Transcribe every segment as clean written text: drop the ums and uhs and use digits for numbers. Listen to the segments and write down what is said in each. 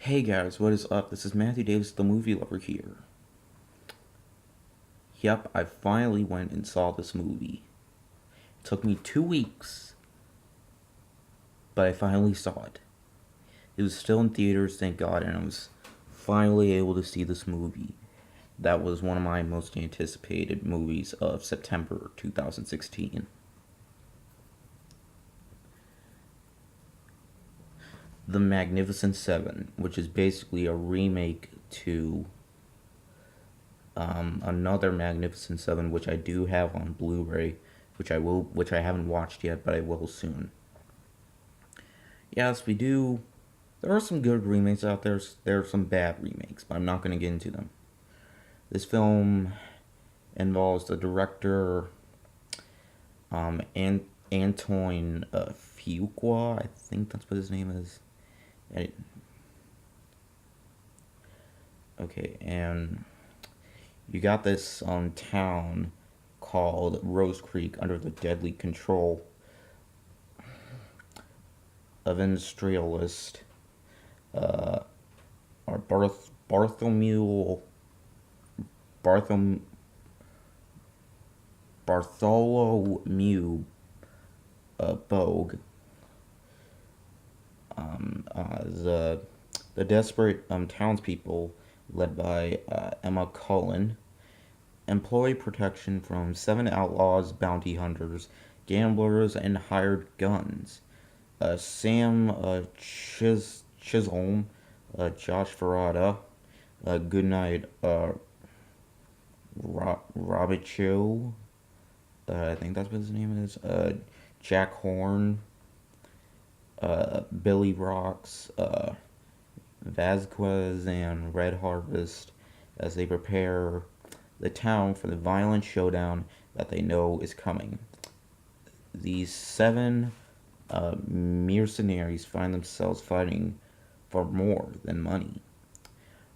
Hey guys, what is up? This is Matthew Davis, the movie lover here. Yep, I finally went and saw this movie. It took me 2 weeks, but I finally saw it. It was still in theaters, thank God, and I was finally able to see this movie. That was one of my most anticipated movies of September 2016. The Magnificent Seven, which is basically a remake to another Magnificent Seven, which I do have on Blu-ray, which I haven't watched yet, but I will soon. Yes, we do. There are some good remakes out there. There are some bad remakes, but I'm not going to get into them. This film involves the director, Antoine Fuqua. I think that's what his name is. Okay, and you got this town called Rose Creek under the deadly control of industrialist uh, or Barthom, Bartholomew Bogue. The desperate townspeople, led by Emma Cullen, employ protection from seven outlaws, bounty hunters, gamblers, and hired guns. Sam Chisholm, Josh Farada, Goodnight Robichaud, I think that's what his name is, Jack Horn, Billy Rocks, Vasquez, and Red Harvest as they prepare the town for the violent showdown that they know is coming. These seven mercenaries find themselves fighting for more than money.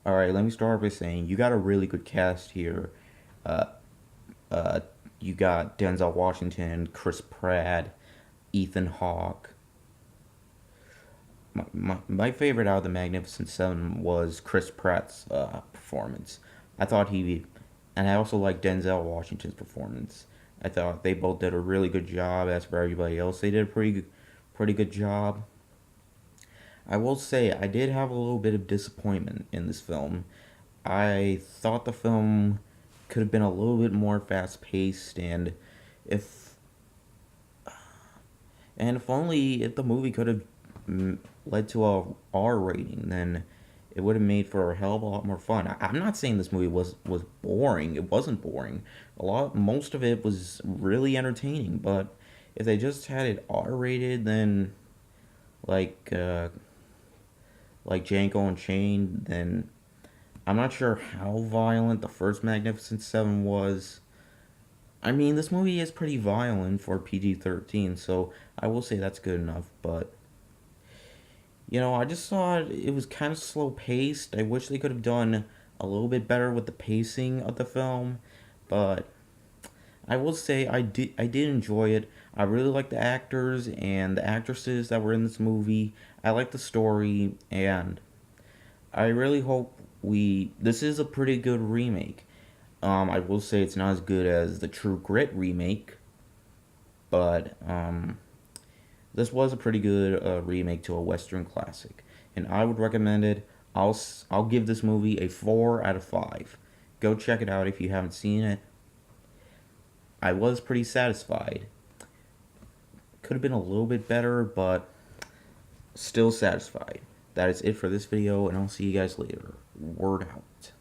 Alright, let me start by saying you got a really good cast here. Uh, you got Denzel Washington, Chris Pratt, Ethan Hawke. My favorite out of the Magnificent Seven was Chris Pratt's performance. I thought and I also like Denzel Washington's performance. I thought they both did a really good job. As for everybody else, they did a pretty good job. I will say I did have a little bit of disappointment in this film. I thought the film could have been a little bit more fast paced, if if only if the movie could have led to a R rating, then it would have made for a hell of a lot more fun. I'm not saying this movie was boring. It wasn't boring. Most of it was really entertaining. But if they just had it R rated, then like uh, like Django Unchained, then I'm not sure how violent the first Magnificent Seven was. I mean, this movie is pretty violent for PG-13, so I will say that's good enough. But I just thought it was kind of slow paced. I wish they could have done a little bit better with the pacing of the film, but I will say I did enjoy it. I really like the actors and the actresses that were in this movie. I like the story, and I really hope we. This is a pretty good remake. I will say it's not as good as the True Grit remake, but this was a pretty good remake to a Western classic, and I would recommend it. I'll give this movie a 4 out of 5. Go check it out if you haven't seen it. I was pretty satisfied. Could have been a little bit better, but still satisfied. That is it for this video, and I'll see you guys later. Word out.